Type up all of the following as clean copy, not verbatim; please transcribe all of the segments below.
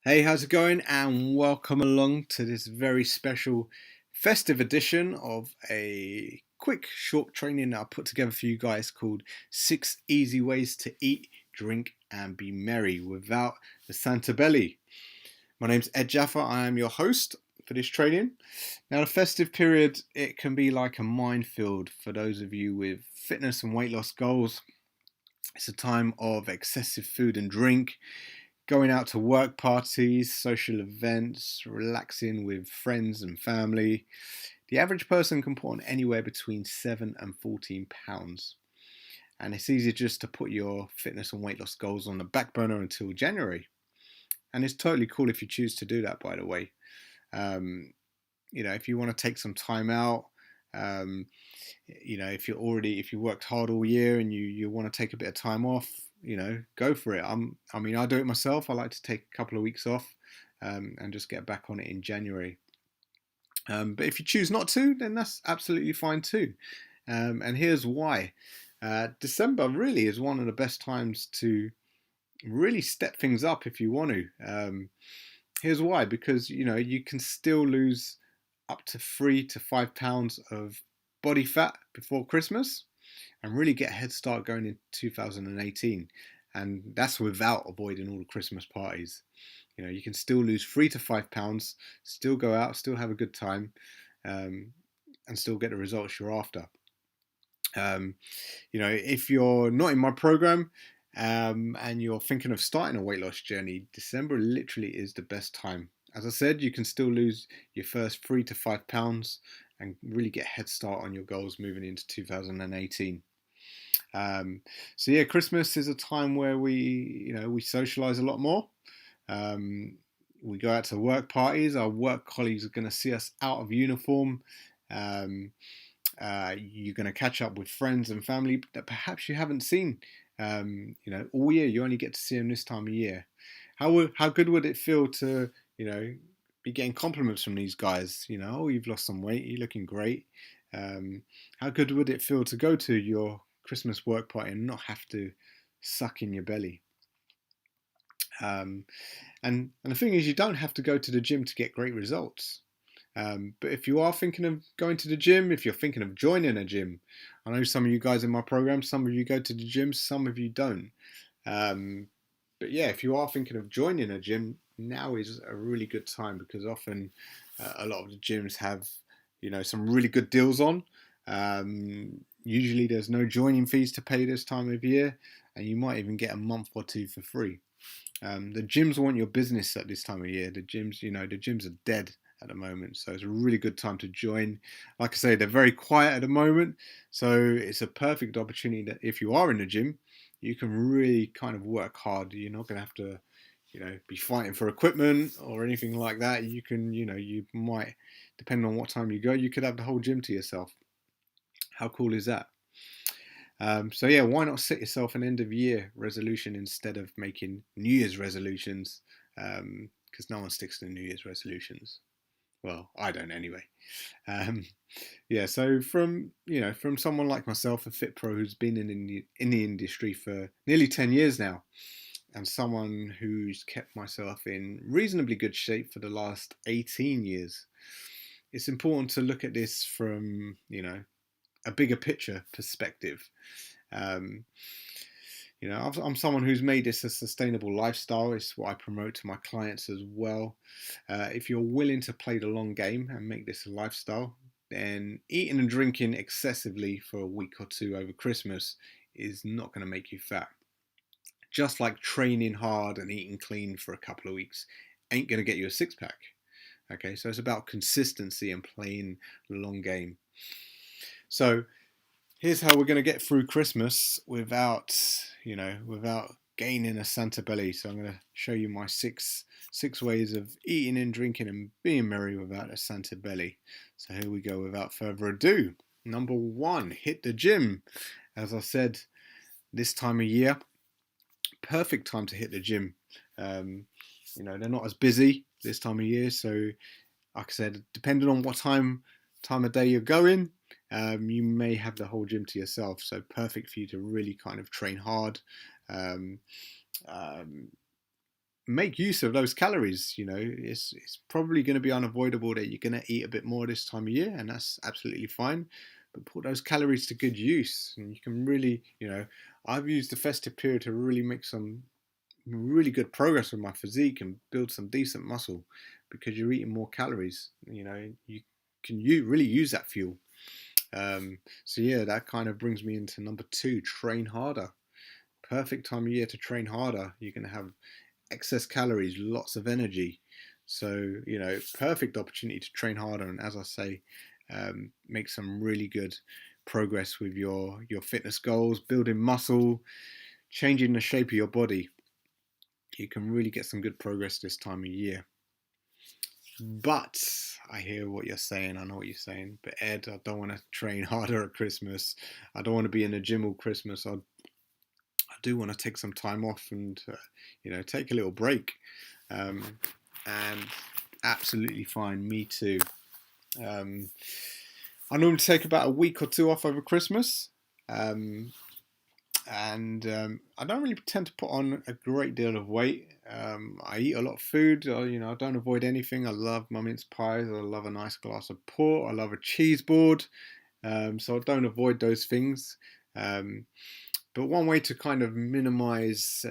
Hey, how's it going? And welcome along to this very special festive edition of a quick short training that I put together for you guys called 6 Easy Ways to Eat, Drink, and Be Merry Without the Santa Belly. My name's Ed Jaffa. I am your host for this training. Now, the festive period, it can be like a minefield for those of you with fitness and weight loss goals. It's a time of excessive food and drink, going out to work parties, social events, relaxing with friends and family. The average person can put on anywhere between 7 and 14 pounds. And it's easy just to put your fitness and weight loss goals on the back burner until January. And it's totally cool if you choose to do that, by the way. Um, if you want to take some time out, um, if you worked hard all year and you want to take a bit of time off, go for it. I do it myself. I like to take a couple of weeks off and just get back on it in January. But if you choose not to, then that's absolutely fine too. And here's why. December really is one of the best times to really step things up if you want to. Here's why, because you can still lose up to 3 to 5 pounds of body fat before Christmas and really get a head start going in 2018. And that's without avoiding all the Christmas parties. You can still lose 3 to 5 pounds, still go out, still have a good time, and still get the results you're after. If you're not in my program, and you're thinking of starting a weight loss journey, December literally is the best time. As I said, you can still lose your first 3 to 5 pounds and really get a head start on your goals moving into 2018. Christmas is a time where we socialize a lot more. We go out to work parties. Our work colleagues are going to see us out of uniform. You're going to catch up with friends and family that perhaps you haven't seen all year. You only get to see them this time of year. How good would it feel to be getting compliments from these guys? Oh, you've lost some weight, you're looking great. How good would it feel to go to your Christmas work party and not have to suck in your belly? And the thing is, you don't have to go to the gym to get great results. But if you are thinking of going to the gym, if you're thinking of joining a gym, I know some of you guys in my program, some of you go to the gym, some of you don't. But yeah, if you are thinking of joining a gym, now is a really good time because often a lot of the gyms have, some really good deals on. Usually there's no joining fees to pay this time of year, and you might even get a month or two for free. The gyms want your business at this time of year. The gyms are dead at the moment, so it's a really good time to join. Like I say, they're very quiet at the moment, so it's a perfect opportunity that if you are in the gym, you can really kind of work hard. You're not going to have to, be fighting for equipment or anything like that. You can, you might, depending on what time you go, you could have the whole gym to yourself. How cool is that? Why not set yourself an end of year resolution instead of making New Year's resolutions? Because no one sticks to New Year's resolutions. Well, I don't anyway. So from someone like myself, a fit pro who's been in the industry for nearly 10 years now, and someone who's kept myself in reasonably good shape for the last 18 years, it's important to look at this from a bigger picture perspective. I'm someone who's made this a sustainable lifestyle. It's what I promote to my clients as well. If you're willing to play the long game and make this a lifestyle, then eating and drinking excessively for a week or two over Christmas is not going to make you fat. Just like training hard and eating clean for a couple of weeks ain't going to get you a six-pack. Okay, so it's about consistency and playing the long game. So here's how we're going to get through Christmas without gaining a Santa belly. So I'm going to show you my six ways of eating and drinking and being merry without a Santa belly. So here we go without further ado. Number 1, hit the gym. As I said, this time of year, perfect time to hit the gym. They're not as busy this time of year. So like I said, depending on what time of day you're going, you may have the whole gym to yourself. So perfect for you to really kind of train hard, make use of those calories. It's probably going to be unavoidable that you're going to eat a bit more this time of year, and that's absolutely fine. But put those calories to good use, and you can really, I've used the festive period to really make some really good progress with my physique and build some decent muscle because you're eating more calories. You can really use that fuel. So yeah, that kind of brings me into number 2: train harder. Perfect time of year to train harder. You're going to have excess calories, lots of energy. So, perfect opportunity to train harder. And as I say, make some really good progress with your fitness goals, building muscle, changing the shape of your body. You can really get some good progress this time of year. But I hear what you're saying. I know what you're saying. But Ed, I don't want to train harder at Christmas. I don't want to be in the gym all Christmas. I do want to take some time off and, take a little break. And absolutely fine. Me too. I normally take about a week or 2 off over Christmas. And I don't really tend to put on a great deal of weight. I eat a lot of food. I don't avoid anything. I love my mince pies. I love a nice glass of port. I love a cheese board. So I don't avoid those things. But one way to kind of minimize,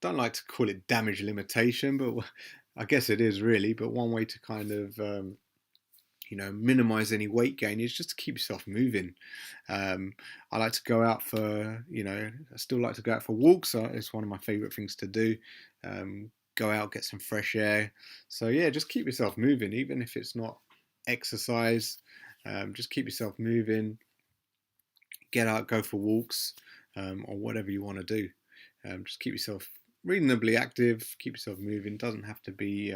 don't like to call it damage limitation, but I guess it is really. But one way to kind of minimize any weight gain is just to keep yourself moving. I like to go out for, I still like to go out for walks. It's one of my favorite things to do. Go out, get some fresh air. So yeah, just keep yourself moving, even if it's not exercise. Just keep yourself moving. Get out, go for walks, or whatever you want to do. Just keep yourself reasonably active. Keep yourself moving. Doesn't have to be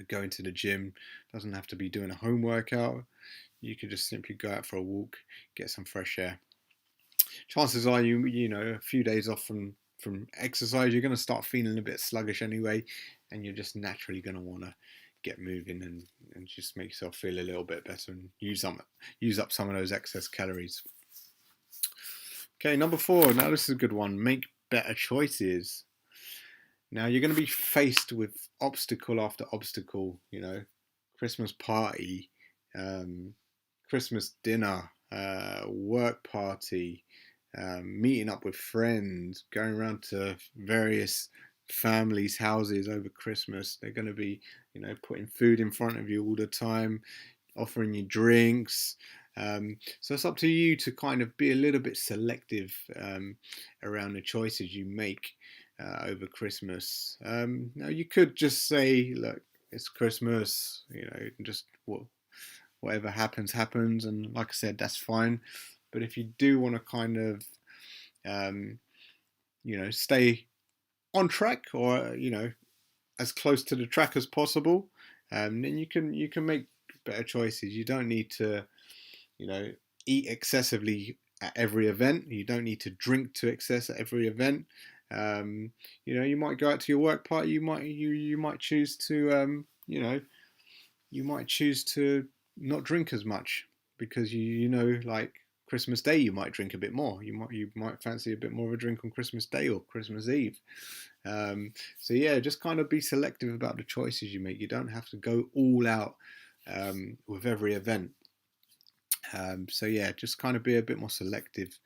going to the gym, doesn't have to be doing a home workout. You could just simply go out for a walk, get some fresh air. Chances are a few days off from exercise, you're going to start feeling a bit sluggish anyway, and you're just naturally going to want to get moving and just make yourself feel a little bit better and use up some of those excess calories. Okay, number 4. Now this is a good one. Make better choices. Now you're going to be faced with obstacle after obstacle, Christmas party, Christmas dinner, work party, meeting up with friends, going around to various families' houses over Christmas. They're going to be, putting food in front of you all the time, offering you drinks. So it's up to you to kind of be a little bit selective around the choices you make over Christmas. Now you could just say, look, it's Christmas, just whatever happens, and like I said, that's fine. But if you do want to kind of, stay on track or as close to the track as possible, then you can make better choices. You don't need to, eat excessively at every event. You don't need to drink to excess at every event. You might go out to your work party. You might choose to, you might choose to not drink as much because like Christmas Day, you might drink a bit more. You might fancy a bit more of a drink on Christmas Day or Christmas Eve. So yeah, just kind of be selective about the choices you make. You don't have to go all out with every event. So yeah, just kind of be a bit more selective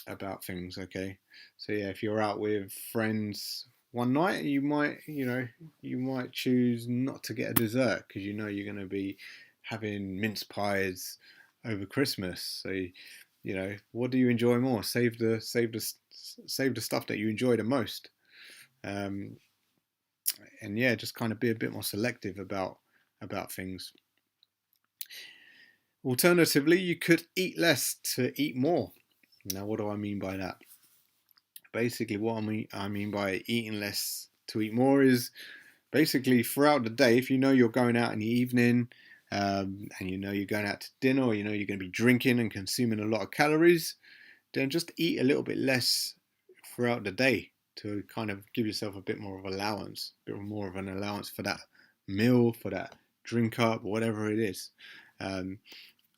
about things. Okay, so yeah, if you're out with friends one night, you might choose not to get a dessert because you're going to be having mince pies over Christmas. So what do you enjoy more? Save the stuff that you enjoy the most. And yeah, just kind of be a bit more selective about things. Alternatively, you could eat less to eat more. Now, what do I mean by that? Basically, what I mean by eating less to eat more is basically throughout the day, if you're going out in the evening, and you're going out to dinner, or you're going to be drinking and consuming a lot of calories, then just eat a little bit less throughout the day to kind of give yourself a bit more of allowance, a bit more of an allowance for that meal, for that drink up, whatever it is.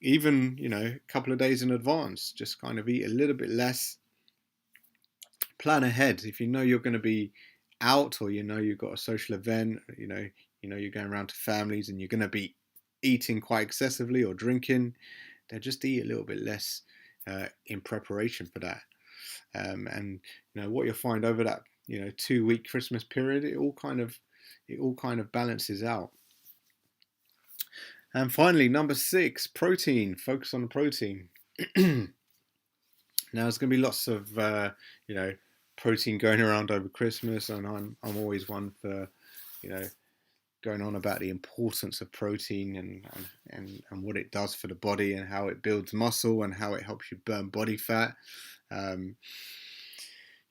Even, a couple of days in advance, just kind of eat a little bit less, plan ahead. If you know you're going to be out, or you know you've got a social event, you're going around to families and you're going to be eating quite excessively or drinking, then just eat a little bit less in preparation for that. And what you'll find over that 2 week Christmas period, it all kind of balances out. And finally, number 6, protein. Focus on the protein. Now, there's going to be lots of protein going around over Christmas, and I'm always one for going on about the importance of protein and what it does for the body, and how it builds muscle and how it helps you burn body fat. I'm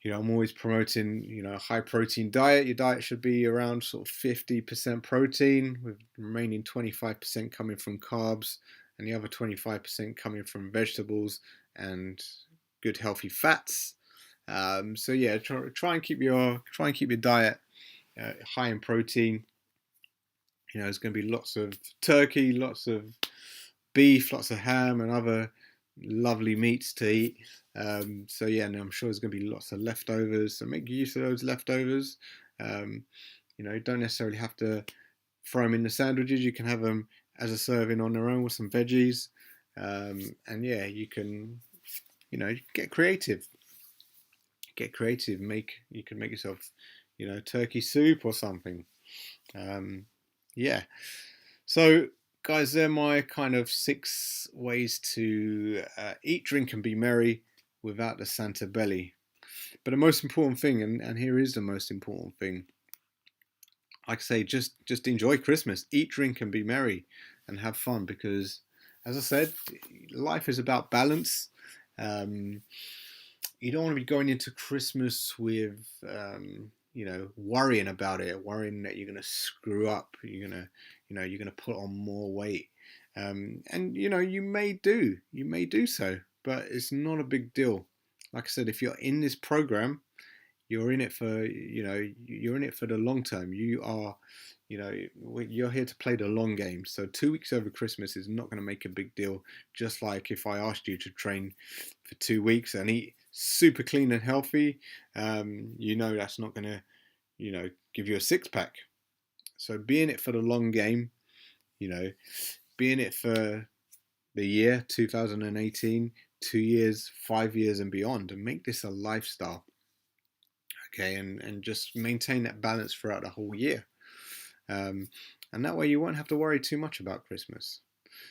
always promoting a high protein diet. Your diet should be around sort of 50% protein, with the remaining 25% coming from carbs and the other 25% coming from vegetables and good healthy fats. So yeah, try and keep your diet high in protein. There's going to be lots of turkey, lots of beef, lots of ham, and other lovely meats to eat. So yeah, and I'm sure there's going to be lots of leftovers. So make use of those leftovers. Don't necessarily have to throw them in the sandwiches. You can have them as a serving on their own with some veggies. And yeah, you can get creative. You can make yourself turkey soup or something. Yeah. So guys, they're my kind of 6 ways to eat, drink, and be merry without the Santa belly. But the most important thing, and here is the most important thing, like I say, just enjoy Christmas, eat, drink, and be merry, and have fun. Because, as I said, life is about balance. You don't want to be going into Christmas with worrying about it, worrying that you're going to screw up, you're going to put on more weight, and you may do so, but it's not a big deal. Like I said, if you're in this program, you're in it for the long term. You're here to play the long game. So 2 weeks over Christmas is not going to make a big deal. Just like if I asked you to train for 2 weeks and eat super clean and healthy, that's not going to give you a 6-pack. So be in it for the long game. Be in it for the year 2018, 2 years, 5 years, and beyond, and make this a lifestyle. Okay, and just maintain that balance throughout the whole year. And that way you won't have to worry too much about Christmas.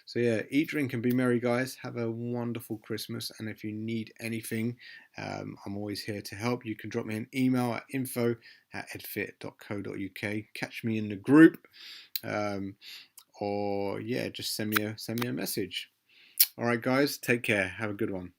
So yeah, eat, drink, and be merry, guys. Have a wonderful Christmas. And if you need anything, I'm always here to help. You can drop me an email at info@edfit.co.uk. Catch me in the group, or yeah, just send me a message. All right, guys, take care. Have a good one.